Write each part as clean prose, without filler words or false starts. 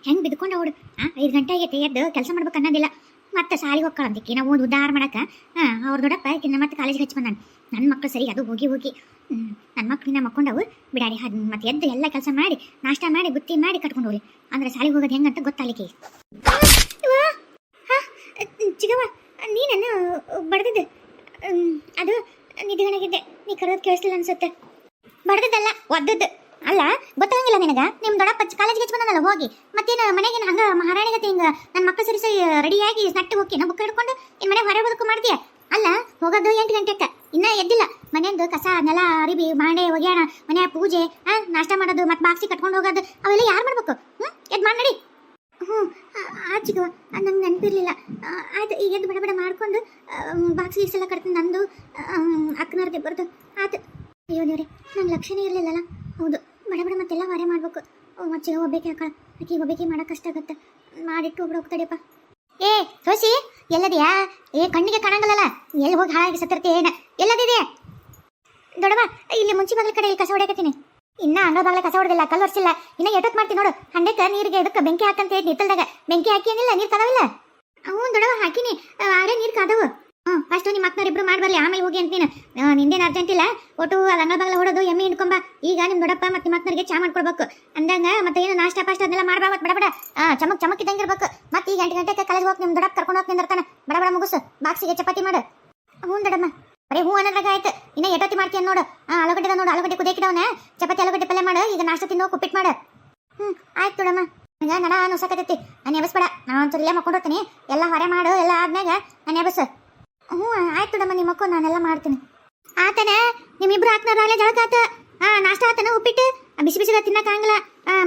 ಹೆಂಗೆ ಬಿದ್ಕೊಂಡು ಅವಳು 5 ಗಂಟೆ ಆಗೈತೆ ಎದ್ದು ಕೆಲಸ ಮಾಡ್ಬೇಕು ಅನ್ನೋದಿಲ್ಲ. ಮತ್ತೆ ಸಾಲಿಗೆ ಹೋಗ್ಕೊಳ್ಳೋದಕ್ಕೆ ನಾವು ಒಂದು ಉದ್ಧಾರ ಮಾಡಕ್ಕೆ ಅವ್ರ ದೊಡ್ಡಪ್ಪ ಕಿನ್ನ ಮತ್ತೆ ಕಾಲೇಜಿಗೆ ಹಚ್ಚಿ ಬಂದಾನ. ನನ್ನ ಮಕ್ಕಳು ಸರಿ ಅದು ಹೋಗಿ ನನ್ನ ಮಕ್ಕಳಿನ ಮಕ್ಕೊಂಡವು ಬಿಡಾಡಿ ಮತ್ತೆ ಎದ್ದು ಎಲ್ಲ ಕೆಲಸ ಮಾಡಿ ನಾಷ್ಟ ಮಾಡಿ ಬುತ್ತಿ ಮಾಡಿ ಕಟ್ಕೊಂಡು ಹೋಗ್ಲಿ ಅಂದ್ರೆ ಸಾಲಿಗೆ ಹೋಗೋದು ಹೆಂಗಂತ ಗೊತ್ತಾಲಿಕ್ಕೆ. ಚಿಗವ ನೀನನ್ನು ಬಡ್ದಿದ್ದು ಅದು ನಿಧಿಗಣಗಿದ್ದೆ, ನೀ ಕರೋದು ಕೇಳಿಸ್ಲಿಲ್ಲ ಅನ್ಸುತ್ತೆ. ಬಡ್ದಿದ್ದಲ್ಲ ಒದ್ದದ್ದು ಅಲ್ಲ, ಗೊತ್ತಾಗಂಗಿಲ್ಲ ನಿನಗ? ನಿಮ್ಮ ದೊಡ್ಡಪ್ಪ ಕಾಲೇಜಿಗೆ ಹಚ್ಚಿ ಬಂದಲ್ಲ ಹೋಗಿ ಮತ್ತೇನು ಮನೆಗೇನು ಹಂಗ ಮಹಾರಾಣಿಗತಿ ಹಿಂಗ ನನ್ನ ಮಕ್ಕಳು ಸರಿ ಸರಿ ರೆಡಿಯಾಗಿ ನಟ್ಟು ಹೋಗಿ ಬುಕ್ ಹಿಡ್ಕೊಂಡು ಇನ್ನು ಮನೆ ಹೊರ ಬದುಕು ಮಾಡ್ತೀಯ ಅಲ್ಲ. ಹೋಗೋದು 8 ಗಂಟೆಗೆ ಇನ್ನೂ ಎದ್ದಿಲ್ಲ. ಮನೆಯಂದು ಕಸ ನೆಲ ಅರಿಬಿ ಬಾಂಡೆ ಒಗ್ಯಾಣ ಮನೆಯ ಪೂಜೆ ನಾಷ್ಟ ಮಾಡೋದು ಮತ್ತೆ ಬಾಕ್ಸಿ ಕಟ್ಕೊಂಡು ಹೋಗೋದು ಅವೆಲ್ಲ ಯಾರು ಮಾಡ್ಬೇಕು? ಎದ್ದು ಮಾಡಿ ನಡಿ. ಆಚಿಗೋ ನಂಗೆ ನೆನಪಿರ್ಲಿಲ್ಲ. ಆಯ್ತು ಈಗ ಎದ್ದು ಬಡ ಮಾಡ್ಕೊಂಡು ಬಾಕ್ಸ್ ಗೀಸೆಲ್ಲ ಕಟ್ತೀನಿ ನಂದು ಅಕ್ಕನವ್ರದ್ದು ಇಬ್ಬರದು ಆಯ್ತು. ಅಯ್ಯೋ ದೇವ್ರೆ ನಂಗೆ ಲಕ್ಷಣೇ ಇರಲಿಲ್ಲಲ್ಲ. ಹೌದು ಬಡ ಮತ್ತೆಲ್ಲ ಹೊರೆ ಮಾಡ್ಬೇಕು. ಮಚ್ಚಿಗೆ ಹೋಗ್ಬೇಕು ಯಾಕಳ ಆಕಿಗೆ ಹೋಗ್ಬೇಕಿ ಮಾಡೋಕೆ ಕಷ್ಟ ಆಗುತ್ತೆ. ಮಾಡಿಟ್ಟು ಒಬ್ರು ಹೋಗ್ತಾಡಿಯಪ್ಪ. ಏ ಸೋಸಿ ಎಲ್ಲದಿಯಾ? ಕಣ್ಣಿಗೆ ಕಾಣಂಗಲ್ಲ, ಎಲ್ಲಿ ಹೋಗಿ ಹಾಳಾಗಿ ಸತ್ತಿರ್ತಿ ಏನ? ಎಲ್ಲದಿದೆ ದೊಡವ? ಇಲ್ಲಿ ಮುಂಚೆ ಬಾಗ್ಲ ಕಡೆ ಇಲ್ಲಿ ಕಸ ಹೊಡ್ಯಾಕತ್ತೀನಿ. ಇನ್ನ ಅಂಗಳ ಬಾಗ್ಲ ಕಸ ಹೊಡೆದಿಲ್ಲ, ಕಲ್ಲು ಹೊರ್ಸಿಲ್ಲ. ಇನ್ನ ಎಷ್ಟೊತ್ತು ಮಾಡ್ತೀನಿ ನೋಡು. ಹಂಡೆಕ ನೀರಿಗೆ ಇದಕ್ಕೆ ಬೆಂಕಿ ಹಾಕಂತ ಹೇಳಿ ನಿತ್ತಲ್ದಾಗ ಬೆಂಕಿ ಹಾಕಿ ಏನಿಲ್ಲ, ನೀರು ಕಾದವಿಲ್ಲ? ಹ್ಞೂ ದೊಡವ ಹಾಕಿನಿ, ಆರೇ ನೀರು ಕಾದವು. ಫಸ್ಟ್ ನಿಮ್ಮ ಅಕ್ಕನವ್ರಿಬ್ರು ಮಾಡ್ಬರ್ಲಿ, ಆಮೇಲೆ ಹೋಗಿ ಅಂತೀನಿ. ನಿಂದೇನು ಅರ್ಜೆಂಟ್ ಇಲ್ಲ. ಒಟ್ಟು ಅಂಗಳ ಬಾಗ್ಲ ಹೊಡೋದು ಎಮ್ಮೆ ಹಿಂಡ್ಕೊಂಬ. ಈಗ ನಿಮ್ಮ ದೊಡ್ಡಪ್ಪ ಮತ್ತು ನಿಮ್ಮ ಅಕ್ಕನವ್ರಿಗೆ ಚಾ ಮಾಡ್ಕೊಡ್ಬೇಕು ಅಂದಂಗ ಮತ್ತೆ ಏನು ನಾಷ್ಟ ಪಾಷ್ಟ ಅದನ್ನೆಲ್ಲ ಮಾಡ್ಬಾವತ್ ಬಡ ಚಮಕ್ ಇದ್ದಂಗೆ ಇರ್ಬೇಕು. ಮತ್ತೆ ಈಗ 8 ಗಂಟೆಗೆ ಕಾಲೇಜ್ ಹೋಗಿ ನಿಮ್ಮ ದೊಡ್ಡಪ್ಪ ಕರ್ಕೊಂಡು ಹೋಗಿ ನಿಂದಿರ್ತಾನೆ. ಬಡ ಮುಗಿಸು ಬಾಕ್ಸಿಗೆ ಚಪಾತಿ ಮಾಡು. ಹ್ಞೂ ದೊಡ್ಡಮ್ಮ ಬರೀ ಹೂ ಅನ್ನೋದ್ರಾಗ ಆಯ್ತು. ಇನ್ನ ಎಟೋತಿ ಮಾಡ್ತೀಯ ನೋಡು. ಆಲೂಗಡ್ಡೆ ನೋಡು, ಆಲೂಗಡ್ಡೆ ಕುದಿಕಿಡವನ ಚಪಾತಿ ಆಲೂಗಡ್ಡೆ ಪಲ್ಯ ಮಾಡು. ಈಗ ನಾಷ್ಟ ತಿಂದು ಉಪ್ಪಿಟ್ಟು ಮಾಡು. ಆಯ್ತು ದೊಡ್ಡಮ್ಮ. ಈಗ ನಡ ನುಸಕತೈತಿ, ನಾನು ಎಬಸ್ಬೇಡ. ನಾನು ಒಂಚೂರು ಇಲ್ಲೇ ಮಕ್ಕೊಂಡಿರ್ತೀನಿ. ಎಲ್ಲ ಹೊರೆ ಮಾಡು, ಎಲ್ಲ ಆದ್ಮ್ಯಾಗ ನಾನು ಎಬಸ್. ಆಯ್ತು ದೊಡ್ಡಮ್ಮ, ನಿಮ್ಮ ಮಕ್ಕಳು ನಾನೆಲ್ಲ ಮಾಡ್ತೀನಿ. ಆತನ ನಿಮ್ಮಿಬ್ರು ಹಾಕ್ನಾರಲ್ಲೇ ಜಳಕಾತ. ನಾಷ್ಟ ಆತನ ಉಪ್ಪಿಟ್ಟು ಬಿಸಿ ಬಿಸಿದ ತಿನ್ನಕ್ಕಾಗಲ್ಲ.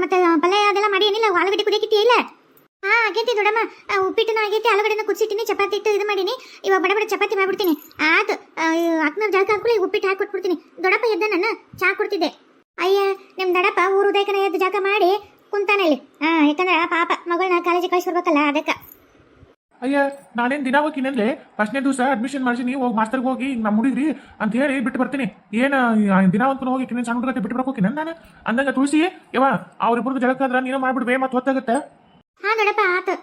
ಮತ್ತೆ ಪಲ್ಯ ಅದೆಲ್ಲ ಮಾಡಿ ಏನಿಲ್ಲ, ಆಲೂಗಡ್ಡೆ ಕುದಿಕಿಟ್ಟಿ ಇಲ್ಲ? ಆಗೈತಿ ದೊಡ್ಡಮ್ಮ, ಉಪ್ಪಿಟ್ಟನು ಆಗೈತಿ, ಆಲೂಗಡ್ಡೆನ ಕುದಿಸಿಟ್ಟಿನಿ, ಚಪಾತಿ ಇಟ್ಟು ಇದು ಮಾಡೀನಿ. ಇವಾಗ ಬಡ ಚಪಾತಿ ಮಾಡ್ಬಿಡ್ತೀನಿ. ಆಯ್ತು ಅಕ್ಕನ ಜಳಕ ಹಾಕೊಳ್ಳಿ, ಉಪ್ಪಿಟ್ಟು ಹಾಕಿ ಕೊಟ್ಬಿಡ್ತೀನಿ. ದೊಡ್ಡಪ್ಪ ಎದ್ದ ನನ್ನ ಚಾ ಕೊಡ್ತಿದ್ದೆ. ಅಯ್ಯ ನಿಮ್ಮ ದೊಡ್ಡಪ್ಪ ಊರು ಉದಯಕನ ಎದ್ದು ಜಳಕ ಮಾಡಿ ಕುಂತಾನೆ ಇಲ್ಲಿ. ಯಾಕಂದ್ರೆ ಪಾಪ ಮಗಳನ್ನ ಕಾಲೇಜಿಗೆ ಕಳಿಸ್ಬಿಡ್ಬೇಕಲ್ಲ ಅದಕ್ಕೆ. ಅಯ್ಯ ನಾನೇನು ದಿನ ಹೋಗಿನಂದ್ರೆ ಫಸ್ಟ್ನೇ ದಿವಸ ಅಡ್ಮಿಷನ್ ಮಾಡಿಸಿ ಹೋಗಿ ಮಾಸ್ತರ್ಗೆ ಹೋಗಿ ನಮ್ಮ ಹುಡುಗ್ರಿ ಅಂತ ಹೇಳಿ ಬಿಟ್ಟು ಬರ್ತೀನಿ. ಏನು ದಿನ ಒಂದು ಹೋಗಿ ಸಣ್ಣ ಹುಡುಗತ್ತೆ ಬಿಟ್ಟು ಬರೋಕೆ ನಾನು ಅಂದಂಗ ತುಳಸಿ ಯವ ಅವ್ರಿಬ್ರದ್ದು ಜಳಕಾದ್ರೆ ನೀನು ಮಾಡ್ಬಿಡ್ಬೇ ಮತ್ತೆ ಹೊತ್ತಾಗುತ್ತೆ. ದೊಡ್ಡಪ್ಪ ಆತು.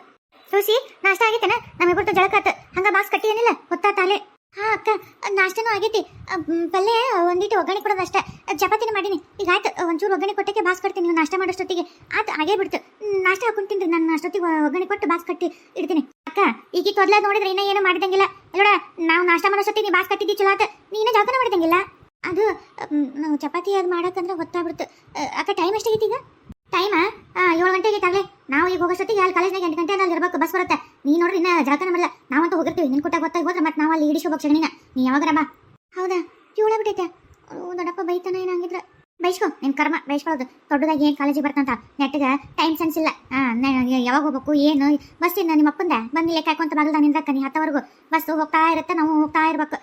ತುಳಸಿ ನಾಷ್ಟ ಆಗೈತೇನ? ನಮ್ಮಿಬ್ಬರದ್ದು ಜಳಕ ಆತ. ಹಂಗ ಬಾಕ್ಸ್ ಕಟ್ಟಿ ಏನಿಲ್ಲ ಹೊತ್ತಾತಾಲೆ? ಅಕ್ಕ ನಾಷ್ಟನೂ ಆಗೈತಿ. ಪಲ್ಯ ಒಂದಿಟ್ಟು ಒಗ್ಗರಣೆ ಕೊಡೋದು ಅಷ್ಟೇ. ಚಪಾತಿನ ಮಾಡೀನಿ. ಈಗ ಆಯ್ತು, ಒಂಚೂರು ಒಗ್ಗರಣೆ ಕೊಟ್ಟಕ್ಕೆ ಬಾಕ್ಸ್ ಕಟ್ತೀನಿ. ನೀವು ನಾಷ್ಟ ಮಾಡೋಷ್ಟೊತ್ತಿಗೆ ಆಯ್ತು ಆಗೇ ಬಿಡ್ತು. ನಾಷ್ಟ ಹಾಕೊಂತೀನಿ. ನಾನು ಅಷ್ಟೊತ್ತಿಗೆ ಒಗ್ಗರಣೆ ಕೊಟ್ಟು ಬಾಕ್ಸ್ ಕಟ್ಟಿ ಇಡ್ತೀನಿ. ಅಕ್ಕ ಈಗ ತೊದ್ಲ ನೋಡಿದ್ರೆ ಇನ್ನೂ ಏನು ಮಾಡಿದಂಗಿಲ್ಲ. ಎಲ್ಲೋಡ ನಾವು ನಾಷ್ಟ ಮಾಡೋಷ್ಟೊತ್ತಿಗೆ ನೀ ಬಾಕ್ಸ್ ಕಟ್ಟಿದ್ದಿ ಚಲೋ ಆತ. ನೀನು ಜಳಕನ ಮಾಡಿದಂಗಿಲ್ಲ. ಅದು ನಾವು ಚಪಾತಿ ಅದು ಮಾಡಕ್ಕಂದ್ರೆ ಗೊತ್ತಾಗ್ಬಿಡ್ತು. ಅಕ್ಕ ಟೈಮ್ ಎಷ್ಟಾಗೈತಿ ಈಗ? ಟೈಮಾ 7 ಗಂಟೆಗೆ ಆಗಲೇ. ನಾವು ಈಗ ಹೋಗೋಷ್ಟೊತ್ತಿಗೆ ಅಲ್ಲಿ ಕಾಲೇಜ್ನಾಗ 8 ಗಂಟೆ ಅಲ್ಲಿ ಇರಬೇಕು, ಬಸ್ ಬರುತ್ತೆ. ನೀ ನೋಡ್ರಿ ಇನ್ನ ಜಳಕನ ಮಾಡಲ್ಲ. ನಾವಂತೂ ಹೋಗಿರ್ತೀವಿ. ನಿನ್ ಕೊಟ್ಟಾಗ ಗೊತ್ತಾಗಿ ಹೋದ್ರೆ ಮತ್ತೆ ನಾವು ಅಲ್ಲಿ ಇಡಿಸ್ಕೋಬೇಕು ಸಗಣಿನ. ನೀ ಯಾವಾಗರ ಬಾ. ಹೌದಾ? ಇವಳ ಬಿಟ್ಟೈತೆ. ದೊಡ್ಡಪ್ಪ ಬೈತಾನ ಏನಾಗಿದ್ರೆ ಬೈಸ್ಕೊ. ನಿನ್ ಕರ್ಮ ಬೈಸ್ಕೊಳ್ಳೋದು. ದೊಡ್ಡದಾಗಿ ಏನು ಕಾಲೇಜಿಗೆ ಬರ್ತಂತ ನೆಟ್ಟಿಗೆ ಟೈಮ್ ಸೆನ್ಸ್ ಇಲ್ಲ. ಯಾವಾಗ ಹೋಗ್ಬೇಕು ಏನು ಬಸ್ ಇನ್ನು ನಿಮ್ಮ ಅಪ್ಪಂದ ಬಂದು ಲೆಕ್ಕ ಹಾಕೊಂತ ಬಾಗಲ್ದ ನಿಂದ್ರಕ್ಕ. ನೀ ಹತ್ತವರೆಗೂ ಬಸ್ ಹೋಗ್ತಾ ಇರುತ್ತೆ, ನಾವು ಹೋಗ್ತಾ ಇರ್ಬೇಕು.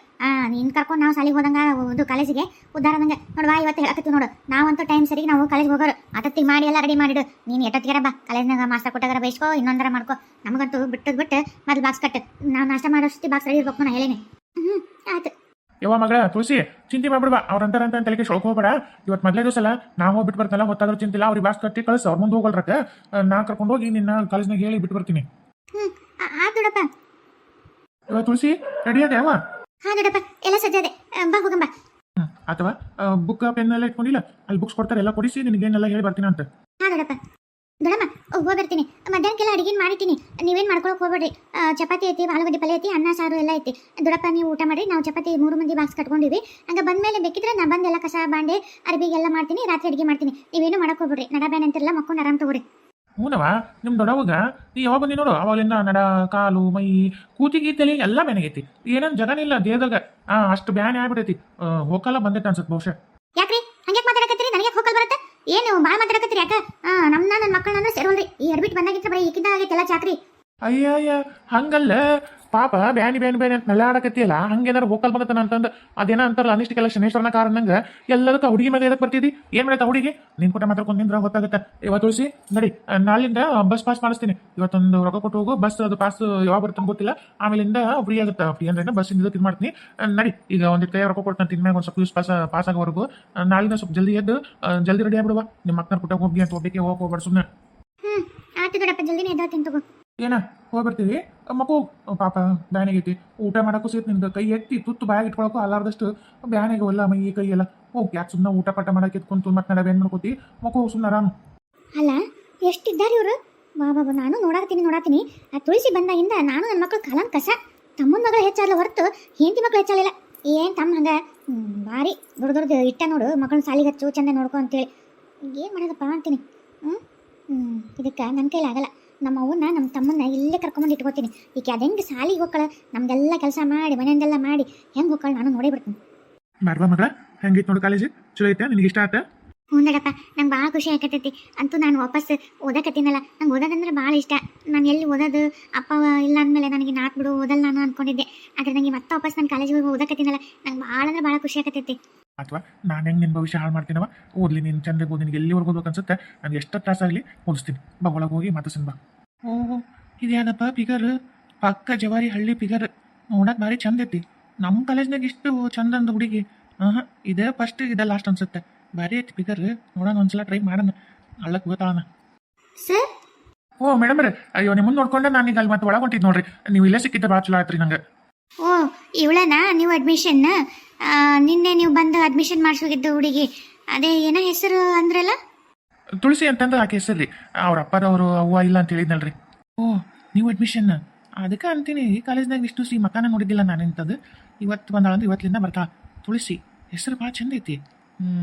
ನೀನು ಕರ್ಕೊಂಡು ನಾವು ಸಾಲಿಗೆ ಹೋದಂಗ ಇದು ಕಾಲೇಜಿಗೆ ಉದ್ದಾರದಂಗೆ ನೋಡುವ. ಇವತ್ತು ಹೇಳಕತ್ತೀವಿ ನೋಡು, ನಾವಂತೂ ಟೈಮ್ ಸರಿಗೆ ನಾವು ಕಾಲೇಜ್ಗೆ ಹೋಗೋರು. ಅಟತ್ತಿಗೆ ಮಾಡಿ ಎಲ್ಲ ರೆಡಿ ಮಾಡಿಡು. ನೀನು ಎಷ್ಟೊತ್ತಿಗಾರ ಬಾ. ಕಾಲೇಜ್ನಾಗ ಮಾಸ್ಟರ್ ಕೊಟ್ಟಾಗಾರ ಬೈಸ್ಕೊ, ಇನ್ನೊಂದರ ಮಾಡ್ಕೊ. ನಮಗಂತೂ ಬಿಟ್ಟು ಮೊದಲು ಬಾಕ್ಸ್ ಕಟ್ಟು. ನಾವು ನಾಷ್ಟ ಮಾಡೋಷ್ಟು ಬಾಕ್ಸ್ ರೆಡಿ ಇರ್ಬೇಕು. ನಾ ಹೇಳೇನೆ. ಆಯ್ತು ಯವ ಮಗಳ ತುಳಸಿ ಚಿಂತೆ ಮಾಡ್ಬಿಡ್ಬಾ. ಅವ್ರಂತಾರ ಅಂತ ತಲೆಗೆ ಹೋಗ್ಬೇಡ. ಇವತ್ತು ಮೊದಲೇ ದಿವಸ ಅಲ್ಲ, ನಾವು ಹೋಗಿ ಬಿಟ್ಟು ಬರ್ತಲ್ಲ, ಹೊತ್ತಾದ್ರೂ ಚಿಂತಿಲ್ಲ. ಅವ್ರಿಗೆ ಬಾಕ್ಸ್ ಕಟ್ಟಿ ಕಳಿಸ್. ಅವ್ರ ಮುಂದೆ ಹೋಗಲ್ರಕ್ಕ. ನಾ ಕರ್ಕೊಂಡು ಹೋಗಿ ನಿನ್ನ ಕಾಲೇಜ್ನಾಗ ಹೇಳಿ ಬಿಟ್ಟು ಬರ್ತೀನಿ. ದೊಡ್ಡಪ್ಪ. ಇವ ತುಳಸಿ ರೆಡಿ ಅದೇ ಅವ? ದೊಡ್ಡಪ್ಪ ಎಲ್ಲ ಸಜ್ಜದೆ, ಬಾ ಹೋಗಂಬ. ಅಥವಾ ಬುಕ್ ಪೆನ್ ಎಲ್ಲ ಇಟ್ಕೊಂಡಿಲ್ಲ, ಅಲ್ಲಿ ಬುಕ್ಸ್ ಕೊಡ್ತಾರೆ, ಎಲ್ಲ ಕೊಡಿಸಿ ನಿನಗೇನೆಲ್ಲ ಹೇಳಿ ಬರ್ತೀನಿ ಅಂತ. ದೊಡ್ಡಪ್ಪ ದೊಡ್ಡಮ್ಮ ಹೋಗ್ಬರ್ತೀನಿ. ಮಧ್ಯಾಹ್ನಕ್ಕೆಲ್ಲ ಅಡಿಗೆ ಮಾಡಿದ್ದೀನಿ. ನೀವೇನು ಮಾಡ್ಕೊಳಕ್ಕೆ ಹೋಗ್ಬೇಡ್ರಿ. ಚಪಾತಿ ಐತಿ, ಆಲೂಗಡ್ಡೆ ಪಲ್ಯ ಐತಿ, ಅನ್ನ ಸಾರು ಎಲ್ಲ ಐತಿ. ದೊಡ್ಡಪ್ಪ ನೀವು ಊಟ ಮಾಡಿ. ನಾವು ಚಪಾತಿ 3 ಮಂದಿ ಬಾಕ್ಸ್ ಕಟ್ಕೊಂಡಿವಿ. ಹಂಗೆ ಬಂದಮೇಲೆ ಬೇಕಿದ್ರೆ ನಾ ಬಂದೆಲ್ಲ ಕಸ ಬಾಂಡೆ ಅರ್ಬಿಗೆಲ್ಲ ಮಾಡ್ತೀನಿ. ರಾತ್ರಿ ಅಡಿಗೆ ಮಾಡ್ತೀನಿ. ನೀವೇನು ಮಾಡಕ್ಕೆ ಹೋಗ್ಬೇಡ್ರಿ. ನಡಬೇನೆ ಅಂತಿರಲ್ಲ, ಮಕ್ಕೊಂಡು ಆರಾಮ್ ತಗೋರಿ. ಹೂನವ ನಿಮ್ಮ ದೊಡ್ಡವಾಗ ನೀ ಯಾವಾಗ ಬಂದಿ ನೋಡು, ಅವಾಗಲಿಂದ ನಡ ಕಾಲು ಮೈ ಕೂತಿಗೆ ತಲೆ ಎಲ್ಲ ಬ್ಯಾನಾಗೈತಿ. ಏನೇನು ಜಗನಿಲ್ಲ ದೇಹದಾಗ. ಅಷ್ಟು ಬ್ಯಾನೆ ಆಗ್ಬಿಟ್ಟೈತಿ. ಹೋಗಲ್ಲ ಬಂದೈತೆ ಅನ್ಸುತ್ತೆ ಬಹುಶಃ. ಯಾಕ್ರಿ ಹಂಗೆ ಮಾತಾಡಕತ್ತೀರಿ? ನನಗೆ ಹೋಗಲ್ ಬರುತ್ತೆ. ಏನು ಭಾಳ ಮಾತಾಡಕತ್ತೀರಿ? ಯಾಕ ನನ್ನ ಮಕ್ಕಳನ್ನ ಸೇರೋಲ್ರಿ. ಈ ಅರ್ಬಿಟ್ ಬಂದಾಗಿತ್ತು ಬರೀ ಈಗಿದ್ದ ಆಗೈತೆಲ್ಲ ಚಾಕ್ರಿ. ಅಯ್ಯ ಹಂಗಲ್ಲ ಪಾಪ ಬ್ಯಾನಿ ಅಂತ ನಲ್ಲಾಡಕತ್ತಿಯಲ್ಲ, ಹಂಗೇನಾರು ಹೋಗಲ್ ಬಂದತನ ಅಂತಂದು ಅದೇನ ಅಂತಾರಲ್ಲ ಅನಿಷ್ಟಕ್ಕೆಲ್ಲ ಶನೇಶ್ವರನ ಕಾರಣಂಗ ಎಲ್ಲದಕ್ಕೆ ಹುಡುಗಿ ಮೇಲೆ ಎದಕ್ಕೆ ಬರ್ತಿದ್ದಿ? ಏನ್ ಮಾಡೈತ ಹುಡುಗಿ? ನಿನ್ ಕೊಟ್ಟ ಮಾತಾಡ್ಕೊಂಡು ನಿಂದ್ರ ಗೊತ್ತಾಗತ್ತೆ. ಇವತ್ತು ತುಳಸಿ ನಡಿ, ನಾಳಿಂದ ಬಸ್ ಪಾಸ್ ಮಾಡಿಸ್ತೀನಿ. ಇವತ್ತೊಂದು ರೊಕ್ಕ ಕೊಟ್ಟು ಹೋಗು. ಬಸ್ ಅದು ಪಾಸ್ ಯಾವಾಗ ಬರ್ತಂತ ಗೊತ್ತಿಲ್ಲ. ಆಮೇಲಿಂದ ಫ್ರೀ ಆಗುತ್ತೆ. ಫ್ರೀ ಅಂದ್ರೆ ಬಸ್ಸಿಂದ ಇದು ಮಾಡ್ತೀನಿ. ನಡಿ, ಈಗ ಒಂದಿಟ್ಟು ಕೈ ರೊಕ್ಕ ಕೊಡ್ತಾನೆ. ತಿನ್ಮ್ಯಾಗ ಒಂದು ಸ್ವಲ್ಪ ಯೂಸ್ ಪಾಸ್ ಆಗೋವರೆಗೂ ನಾಳಿಂದ ಸ್ವಲ್ಪ ಜಲ್ದಿ ಎದ್ದು ಜಲ್ದಿ ರೆಡಿ ಆಗ್ಬಿಡುವ. ನಿಮ್ಮ ಮಕ್ಕಳ ಕೊಟ್ಟಾಗ ಹೋಗಿ ಅಂತ ಹೋಗ್ಬೇಕೆ ಹೋಗ್ಬೇಡ ಸುಮ್ಮನೆ. ಆಯ್ತು ಜಲ್ದಿನೇ ಎದ್ದಾಳ್ತೀನಿ ತಗೋ. ಏನ ಹೋಗಿ ಬರ್ತೀವಿ ಮಕ್ಕಳು ಪಾಪ ಬ್ಯಾನಾಗೈತಿ ಊಟ ಮಾಡೋಕ್ಕೂ ಸೇತ್ ನಿಂದು ಕೈ ಎತ್ತಿ ತುತ್ತು ಬಾಯಾಗ ಇಟ್ಕೊಳಕ್ಕೂ ಅಲ್ಲಾರ್ದಷ್ಟು ಬ್ಯಾನಾಗ ಒಲ್ಲ ಮೈ ಕೈ ಎಲ್ಲ ಹೋಗಿ ಯಾಕೆ ಸುಮ್ಮನೆ ಊಟ ಪಟ್ಟ ಮಾಡಕ್ಕೆ ಎತ್ಕೊಂತು ಮತ್ತೆ ನಾವೇನು ಮಾಡ್ಕೋತಿ ಮಕ್ಕಳು ಸುಮ್ಮನೆ ಆರಾಮ. ಅಲ್ಲ ಎಷ್ಟಿದ್ದಾರೆ ಇವರು. ಬಾಬಾ ನಾನು ನೋಡಾತೀನಿ. ಆ ತುಳಸಿ ಬಂದಾಗಿಂದ ನಾನು ನನ್ನ ಮಕ್ಕಳು ಕಾಲಂ ಕಸ. ತಮ್ಮನ ಮಗಳು ಹೆಚ್ಚಾಗಲ್ಲ ಹೊರತು ಹೆಂಡತಿ ಮಕ್ಳು ಹೆಚ್ಚಾಗಲಿಲ್ಲ. ಏನು ತಮ್ಮ ಹಂಗೆ ಭಾರಿ ದೊಡ್ಡದು ಇಟ್ಟ ನೋಡು ಮಕ್ಕಳನ್ನ ಸಾಲಿಗೆ ಹಚ್ಚು ಚಂದ ನೋಡ್ಕೊ ಅಂತೇಳಿ. ಏನು ಮಾಡೋದಪ್ಪ ಅಂತೀನಿ. ಇದಕ್ಕೆ ನನ್ನ ಕೈಲಿ ಆಗಲ್ಲ. ನಮ್ಮ ಅವನ್ನ ನಮ್ಮ ತಮ್ಮನ್ನ ಇಲ್ಲೇ ಕರ್ಕೊಂಬಂದು ಇಟ್ಕೋತೀನಿ. ಈಕೆ ಅದು ಹೆಂಗೆ ಸಾಲಿಗೆ ಹೋಗ್ಕಳ ನಮ್ದೆಲ್ಲ ಕೆಲಸ ಮಾಡಿ ಮನೆಯಿಂದೆಲ್ಲ ಮಾಡಿ ಹೆಂಗೆ ಹೋಗ್ಕಳ ನಾನು ನೋಡೇ ಬಿಡ್ತೀನಿ. ಬಾರ್ವಾ ಮಗಳ ಹೆಂಗಿತ್ತು ನೋಡು ಕಾಲೇಜ್ ಚಲೋ ಐತೆ ನಿನಗೆ ಇಷ್ಟ ಆತ? ಹ್ಞೂನಡಪ್ಪ ನಂಗೆ ಭಾಳ ಖುಷಿ ಆಗತೈತಿ. ಅಂತೂ ನಾನು ವಾಪಸ್ ಓದಕತ್ತೀನಲ್ಲ ನಂಗೆ ಓದೋದಂದ್ರೆ ಭಾಳ ಇಷ್ಟ. ನಾನು ಎಲ್ಲಿ ಓದೋದು ಅಪ್ಪ ಇಲ್ಲ ಅಂದಮೇಲೆ ನನಗೆ ನಾಟ್ ಬಿಡು ಓದಲ್ಲ ನಾನು ಅಂದ್ಕೊಂಡಿದ್ದೆ. ಆದರೆ ನನಗೆ ಮತ್ತೆ ವಾಪಸ್ ನಾನು ಕಾಲೇಜಿಗೆ ಹೋಗಿ ಓದಕತ್ತೀನಲ್ಲ ನಂಗೆ ಭಾಳ ಅಂದ್ರೆ ಭಾಳ ಖುಷಿ ಆಗತೈತಿ. ಅಥವಾ ನಾನು ಹೆಂಗೆ ನಿನ್ನ ಭವಿಷ್ಯ ಹಾಳು ಮಾಡ್ತೀನವ ಓದ್ಲಿ ನೀನು ಚಂದಗೆ ಓದಿ ನಿನಗೆ ಎಲ್ಲಿವರೆಗೂ ಓದ್ಬೇಕು ಅನ್ಸುತ್ತೆ ನನಗೆ ಎಷ್ಟು ತ್ರಾಸಾಗಲಿ ಓದಿಸ್ತೀನಿ ಬಾ ಒಳಗೆ ಹೋಗಿ ಮಾತಾಡ್ತೀನಿ ಬಾ. ಓಹೋ ಇದ್ಯಾನಪ್ಪ ಪಿಗರ್ ಪಕ್ಕ ಜವಾರಿ ಹಳ್ಳಿ ಪಿಗರ್ ನೋಡಕ್ಕೆ ಭಾರಿ ಚಂದ ಐತಿ. ನಮ್ಮ ಕಾಲೇಜ್ನಾಗ ಇಷ್ಟು ಚಂದ ಅಂದ ಹುಡುಗಿ ಇದೇ ಫಸ್ಟ್ ಇದೆ ಲಾಸ್ಟ್ ಅನ್ಸುತ್ತೆ. ಭಾರಿ ಐತಿ ಪಿಗರ್ ನೋಡೋಣ ಒಂದ್ಸಲ ಟ್ರೈ ಮಾಡೋಣ ಹಳ್ಳಕ್ಕೆ ಗೊತ್ತಾಳಣ. ಸರ್ ಓ ಮೇಡಮ್ ರೀ ಅಯ್ಯೋ ನಿಮ್ಮನ್ನು ನೋಡ್ಕೊಂಡೆ ನಾನೀಗ ಅಲ್ಲಿ ಮತ್ತೆ ಒಳಗೆ ಹೊಂಟಿದ್ದು ನೋಡ್ರಿ ನೀವು ಇಲ್ಲೇ ಸಿಕ್ಕಿದ್ದೆ ಭಾಳ ಚಲೋ ಆಯ್ತು ರೀ ನಂಗೆ. ಓ ಇವಳನಾ ನೀವು ಅಡ್ಮಿಷನ್ ನಿನ್ನೆ ನೀವು ಬಂದು ಅಡ್ಮಿಷನ್ ಮಾಡಿಸೋಗಿದ್ದು ಹುಡುಗಿ ಅದೇ ಏನೋ ಹೆಸರು ಅಂದ್ರಲ್ಲ ತುಳಸಿ ಅಂತಂದ್ರೆ ಆಕೆ ಹೆಸರು ರೀ ಅವ್ರ ಅಪ್ಪರವರು ಅವ್ವ ಇಲ್ಲ ಅಂತ ಹೇಳಿದ್ನಲ್ರಿ. ಓ ನೀವು ಅಡ್ಮಿಷನ್ ಅದಕ್ಕೆ ಅಂತೀನಿ ಈ ಕಾಲೇಜ್ನಾಗ ಇಷ್ಟು ಸಿ ಮಕಾನ ನೋಡಿದ್ದಿಲ್ಲ ನಾನು ಇಂಥದ್ದು ಇವತ್ತು ಬಂದಾಳಂದ್ರೆ ಇವತ್ತಿಂದ ಬರ್ತಾ ತುಳಸಿ ಹೆಸರು ಭಾಳ ಚಂದ ಐತಿ.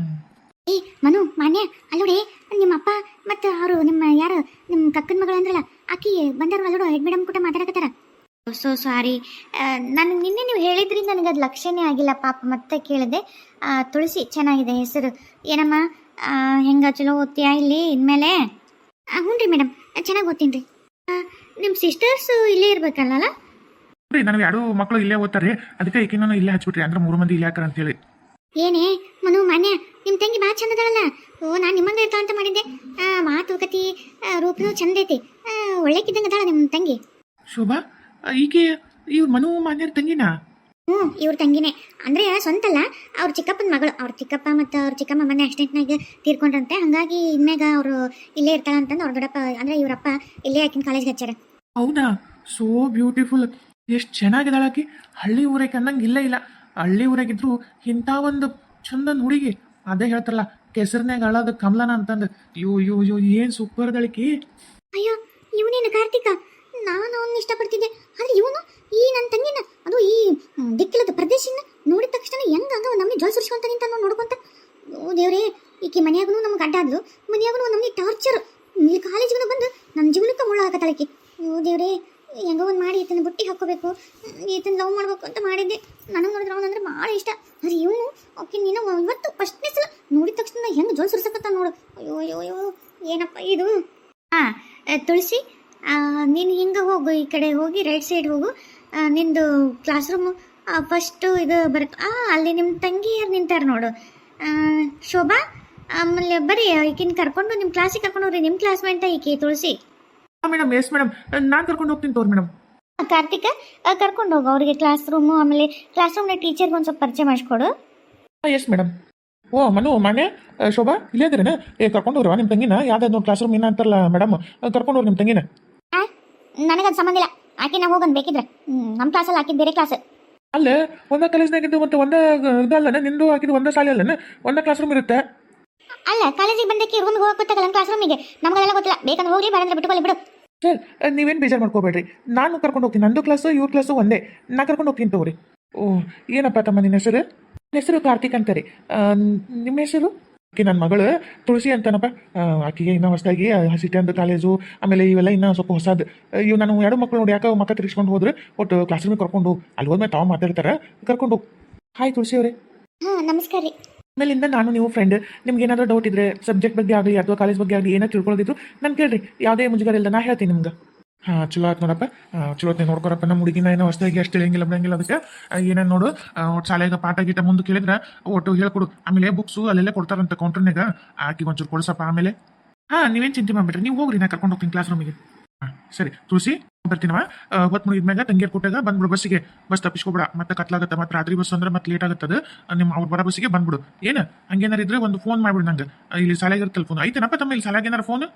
ಏ ಮನು ಮಾನ್ಯ ಅಲ್ಲೋಡೆ ನಿಮ್ಮ ಅಪ್ಪ ಮತ್ತು ಅವರು ನಿಮ್ಮ ಯಾರು ನಿಮ್ಮ ಕಕ್ಕನ ಮಗಳು ಅಂದ್ರಲ್ಲ ಆಕಿ ಬಂದಾರ ಅಲ್ಲೋಡು ಹೆಡ್ ಮೇಡಮ್ ಕೂಡ ಮಾತಾಡಕತ್ತಾರ. ಸೊ ಸಾರಿ ನಾನು ನಿನ್ನೆ ನೀವು ಹೇಳಿದ್ರಿಂದ ನನಗೆ ಅದು ಲಕ್ಷ್ಯನೇ ಆಗಿಲ್ಲ ಪಾಪ ಮತ್ತೆ ಕೇಳಿದೆ. ತುಳಸಿ ಚೆನ್ನಾಗಿದೆ ಹೆಸರು. ಏನಮ್ಮ ಹೆಂಗೆ ಚಲೋ ಓದ್ತೀಯಾ ಇಲ್ಲಿ ಇನ್ಮೇಲೆ? ಹ್ಞೂ ರೀ ಮೇಡಮ್ ಚೆನ್ನಾಗಿ ಓದ್ತೀನಿ ರೀ. ನಿಮ್ಮ ಸಿಸ್ಟರ್ಸು ಇಲ್ಲೇ ಇರ್ಬೇಕಲ್ಲ? ರೀ ನನಗೆ ಎರಡು ಮಕ್ಕಳು ಇಲ್ಲೇ ಓದ್ತಾರೆ ಅದಕ್ಕೆ ಈಕಿನೂ ಇಲ್ಲೇ ಹಚ್ಬಿಟ್ರಿ ಅಂದ್ರೆ 3 ಮಂದಿ ಇಲ್ಲೇ ಹಾಕರ ಅಂತೇಳಿ. ಏನೇ ಮನು ಮಾನ್ಯ ನಿಮ್ಮ ತಂಗಿ ಭಾಳ ಚಂದ ಅದಳಲ್ಲ. ಓ ನಾನು ನಿಮ್ಮಂಗೆ ಇರ್ತಾಳ ಅಂತ ಮಾಡಿದ್ದೆ. ಮಾತುಕತೆ ರೂಪನೂ ಚಂದ ಐತಿ. ಒಳ್ಳೆಕಿದ್ದಂಗೆ ಅದಾಳ ನಿಮ್ಮ ತಂಗಿ. ಶೋಭಾ ಈಕೆ ಇವ್ ಮನು ಮಾನ್ಯರ ತಂಗಿನಾ? ಹ್ಞೂ ಇವ್ರ ತಂಗಿನೇ ಅಂದರೆ ಸ್ವಂತ ಅಲ್ಲ ಅವ್ರ ಚಿಕ್ಕಪ್ಪನ ಮಗಳು. ಅವ್ರ ಚಿಕ್ಕಪ್ಪ ಮತ್ತು ಅವ್ರ ಚಿಕ್ಕಮ್ಮ ಮೊನ್ನೆ ಆಕ್ಸಿಡೆಂಟ್ನಾಗ ತೀರ್ಕೊಂಡ್ರಂತೆ. ಹಾಗಾಗಿ ಇನ್ಮ್ಯಾಗ ಅವರು ಇಲ್ಲೇ ಇರ್ತಾಳ ಅಂತಂದು ಅವ್ರ ದೊಡ್ಡಪ್ಪ ಅಂದರೆ ಇವರಪ್ಪ ಇಲ್ಲೇ ಆಕಿನ ಕಾಲೇಜ್ಗೆ ಹಚ್ಚಾರ. ಹೌದಾ ಸೋ ಬ್ಯೂಟಿಫುಲ್ ಎಷ್ಟು ಚೆನ್ನಾಗಿದ್ದಾಳ ಆಕಿ. ಹಳ್ಳಿ ಊರಿಗೆ ಅನ್ನಂಗೆ ಇಲ್ಲ ಇಲ್ಲ ಹಳ್ಳಿ ಊರಾಗಿದ್ರು ಇಂಥ ಒಂದು ಚಂದನ್ ಹುಡುಗಿ ಅದೇ ಹೇಳ್ತಾರಲ್ಲ ಕೆಸರ್ನಾಗ ಅಳೋದು ಕಮಲನ ಅಂತಂದು ಯೋ ಯೋ ಯೋ ಏನು ಸೂಪರ್ ದಳಿಕಿ. ಅಯ್ಯೋ ಇವನೇನು ಕಾರ್ತಿಕ ನಾನು ಅವನ್ನ ಇಷ್ಟಪಡ್ತಿದ್ದೆ. ಆದರೆ ಇವನು ಈ ನನ್ನ ತಂಗಿನ ಅದು ಈ ದಿಕ್ಕಿಲ್ಲದ ಪ್ರದೇಶನ ನೋಡಿದ ತಕ್ಷಣ ಹೆಂಗ ನಮಗೆ ಜೋಲ್ ಸುರಿಸ್ಕೊಂತ ನಿಂತ ನೋಡ್ಕೊಂತ. ಓ ದೇವ್ರೇ ಈಕೆ ಮನೆಯಾಗೂ ನಮ್ಗೆ ಅಡ್ಡಾದ್ಲು ಮನೆಯಾಗೂ ನಮಗೆ ಟಾರ್ಚರ್. ಇಲ್ಲಿ ಕಾಲೇಜಿಗೂ ಬಂದು ನನ್ನ ಜೀವನಕ್ಕೆ ಮುಳ್ಳು ಹಾಕತ್ತಾಳಕಿ. ಓ ದೇವ್ರೇ ಹೆಂಗೋ ಒಂದು ಮಾಡಿ ಈತನ ಬುಟ್ಟಿಗೆ ಹಾಕೋಬೇಕು ಈತನ ಲವ್ ಮಾಡ್ಬೇಕು ಅಂತ ಮಾಡಿದ್ದೆ. ನನಗೆ ನೋಡಿದ್ರೆ ಅವನಂದ್ರೆ ಭಾಳ ಇಷ್ಟ. ಆದರೆ ಇವನು ಓಕೆ ನೀನು ಇವತ್ತು ಫಸ್ಟ್ನೇ ಸಲ ನೋಡಿದ ತಕ್ಷಣ ಹೆಂಗೆ ಜೋಲ್ ಸುರಿಸಕತ್ತ ನೋಡು. ಅಯ್ಯೋ ಅಯ್ಯೋ ಅಯ್ಯೋ ಏನಪ್ಪ ಇದು. ಹಾಂ ತುಳಸಿ ನೀನು ಹಿಂಗೆ ಹೋಗು ಈ ಕಡೆ ಹೋಗಿ ರೈಟ್ ಸೈಡ್ ಹೋಗು. ನಿಂದು ಕ್ಲಾಸ್ ರೂಮು ಫಸ್ಟು ಇದು ಬರುತ್ತೆ. ಅಲ್ಲಿ ನಿಮ್ಮ ತಂಗಿ ಯಾರು ನಿಂತಾರೆ ನೋಡು ಶೋಭಾ. ಆಮೇಲೆ ಬರೀ ಈಕಿನ ಕರ್ಕೊಂಡು ನಿಮ್ಮ ಕ್ಲಾಸಿಗೆ ಕರ್ಕೊಂಡು ಹೋಗ್ರಿ. ನಿಮ್ಮ ಕ್ಲಾಸ್ಮೇಟ ಈಕೆ ತುಳಸಿ. ಮೇಡಮ್ ಎಸ್ ಮೇಡಮ್ ನಾನು ಕರ್ಕೊಂಡು ಹೋಗ್ತೀನಿ ತೋರಿ ಮೇಡಮ್. ಕಾರ್ತಿಕ ಕರ್ಕೊಂಡು ಹೋಗು ಅವರಿಗೆ ಕ್ಲಾಸ್ ರೂಮು. ಆಮೇಲೆ ಕ್ಲಾಸ್ ರೂಮ್ನ ಟೀಚರ್ಗೆ ಒಂದು ಸ್ವಲ್ಪ ಪರಿಚಯ ಮಾಡಿಸ್ಕೊಡು. Yes madam. ಓ ಮನು ಮಾನ್ಯ ಶೋಭಾ ಇಲ್ಲೇ ಇದ್ರೇನ ಕರ್ಕೊಂಡು ಹೋಗ್ರವ ನಿಮ್ಮ ತಂಗಿನ ಯಾವ್ದಾದ್ರು ಕ್ಲಾಸ್ ರೂಮ್ ಏನ ಅಂತಾರಲ್ಲ ಮೇಡಮ್ ಕರ್ಕೊಂಡು ಹೋಗ್ರಿ ನಿಮ್ಮ ತಂಗಿನ. ನನಗದು ಸಂಬಂಧ ಇಲ್ಲ ಆಕೆ ನಾವು ಹೋಗೋದು ಬೇಕಿದ್ರೆ ನಮ್ಮ ಕ್ಲಾಸಲ್ಲಿ ಹಾಕಿದ್ದು ಬೇರೆ ಕ್ಲಾಸ್. ಅಲ್ಲೇ ಒಂದೇ ಕಾಲೇಜ್ನಾಗಿದ್ದು ಮತ್ತು ಒಂದೇ ಇದಲ್ಲನ ನಿಂದು ಹಾಕಿದ್ದು ಒಂದೇ ಶಾಲೆ ಅಲ್ಲನ ಒಂದೇ ಕ್ಲಾಸ್ ರೂಮ್ ಇರುತ್ತೆ. ಅಲ್ಲ ಕಾಲೇಜಿಗೆ ಬಂದಕ್ಕೆ ರೂಮ್ಗೆ ಹೋಗಕ್ಕೆ ಗೊತ್ತಾಗಲ್ಲ ಕ್ಲಾಸ್ ರೂಮಿಗೆ ನಮಗೆಲ್ಲ ಗೊತ್ತಿಲ್ಲ. ಬೇಕಂದ್ರೆ ಹೋಗ್ಲಿ ಬೇಡಂದ್ರೆ ಬಿಟ್ಕೊಳ್ಳಿ ಬಿಡು. ಸರ್ ನೀವೇನು ಬೇಜಾರು ಮಾಡ್ಕೋಬೇಡ್ರಿ ನಾನು ಕರ್ಕೊಂಡು ಹೋಗ್ತೀನಿ. ನಂದು ಕ್ಲಾಸು ಇವ್ರ ಕ್ಲಾಸು ಒಂದೇ ನಾ ಕರ್ಕೊಂಡು ಹೋಗ್ತೀನಿ ತಗೋರಿ. ಓ ಏನಪ್ಪ ತಮ್ಮ ನಿನ್ನ ಹೆಸರು? ನನ್ನ ಹೆಸರು ಕಾರ್ತಿಕ್ ಅಂತಾರೆ. ನಿಮ್ಮ ಹೆಸರು? ಆಕೆ ನನ್ನ ಮಗಳು ತುಳಸಿ ಅಂತನಪ್ಪ. ಆಕೆಗೆ ಇನ್ನೂ ಹೊಸದಾಗಿ ಸಿಟಿ ಅಂತ ಕಾಲೇಜು ಆಮೇಲೆ ಇವೆಲ್ಲ ಇನ್ನೂ ಸ್ವಲ್ಪ ಹೊಸದು. ಇವು ನಾನು 2 ಮಕ್ಕಳು ನೋಡಿ ಯಾಕೆ ಮಕ್ಕ ತಿರ್ಸ್ಕೊಂಡು ಹೋದ್ರೆ ಒಟ್ಟು ಕ್ಲಾಸ್ ರೂಮಿಗೆ ಕರ್ಕೊಂಡು ಅಲ್ಲಿ ಹೋದ್ಮೇಲೆ ತಾವು ಮಾತಾಡ್ತಾರೆ ಕರ್ಕೊಂಡು. ಹಾಯ್ ತುಳಸಿ ಅವರೇ. ಹಾಂ ನಮಸ್ಕಾರ ರೀ. ಆಮೇಲಿಂದ ನಾನು ನೀವು ಫ್ರೆಂಡ್. ನಿಮ್ಗೆ ಏನಾದರೂ ಡೌಟ್ ಇದ್ದರೆ ಸಬ್ಜೆಕ್ಟ್ ಬಗ್ಗೆ ಆಗಲಿ ಅಥವಾ ಕಾಲೇಜ್ ಬಗ್ಗೆ ಆಗಲಿ ಏನೋ ತಿಳ್ಕೊಳ್ಳೋದಿದ್ರು ನಾನು ಕೇಳಿರಿ ಯಾವುದೇ ಮುಜುಗರ ಇಲ್ಲ ನಾ ಹೇಳ್ತೀನಿ ನಿಮ್ಗೆ. ಹಾಂ ಚಲೋ ಆಯ್ತು ನೋಡಪ್ಪ ಚಲೋ ಆಯ್ತು ನೋಡ್ಕೊರಪ್ಪ. ನಮ್ಮ ಹುಡುಗಿನ ಏನೋ ಹೊಸದಾಗಿ ಅಷ್ಟು ಹೇಳಂಗಿಲ್ಲ ಬಿಡಂಗಿಲ್ಲ. ಅದಕ್ಕೆ ಏನೇನು ನೋಡು ಒಟ್ಟು ಶಾಲೆಗೆ ಪಾಠ ಗೀಟ ಮುಂದೆ ಕೇಳಿದ್ರೆ ಒಟ್ಟು ಹೇಳ್ಕೊಡು. ಆಮೇಲೆ ಬುಕ್ಸು ಅಲ್ಲೆಲ್ಲ ಕೊಡ್ತಾರಂತ ಕೌಂಟ್ರನ್ಯಾಗ ಆಕಿಗೆ ಒಂಚೂರು ಕೊಡ್ಸಪ್ಪ. ಆಮೇಲೆ ಹಾಂ ನೀವೇನು ಚಿಂತೆ ಮಾಡಿಬಿಟ್ರಿ ನೀವು ಹೋಗ್ರಿ ನಾ ಕರ್ಕೊಂಡು ಹೋಗ್ತೀನಿ ಕ್ಲಾಸ್ ರೂಮಿಗೆ. ಹಾಂ ಸರಿ ತುಳಸಿ ಬರ್ತೀನವ. ಹೊತ್ತು ಮುಗಿದ್ಮ್ಯಾಗ ತಂಗಿಯರ್ ಕೊಟ್ಟಾಗ ಬಂದ್ಬಿಡು ಬಸ್ಸಿಗೆ. ಬಸ್ ತಪ್ಪಿಸ್ಕೊಬೇಡ ಮತ್ತೆ ಕತ್ಲಾಗತ್ತೆ ಮತ್ತೆ ರಾತ್ರಿ ಬಸ್ ಅಂದ್ರೆ ಮತ್ತೆ ಲೇಟ್ ಆಗುತ್ತದೆ. ನಿಮ್ಮ ಅವ್ರು ಬರೋ ಬಸ್ಸಿಗೆ ಬಂದ್ಬಿಡು. ಏನು ಹಂಗೇನಾರು ಇದ್ರೆ ಒಂದು ಫೋನ್ ಮಾಡ್ಬಿಡು ನಂಗೆ. ಇಲ್ಲಿ ಶಾಲೆಗೆ ಇರ್ತಲ್ಲ ಫೋನ್ ಐತೆನಪ್ಪ ತಮ್ಮ ಇಲ್ಲಿ ಶಾಲೆಗೆ ಏನಾರು ಫೋನ್?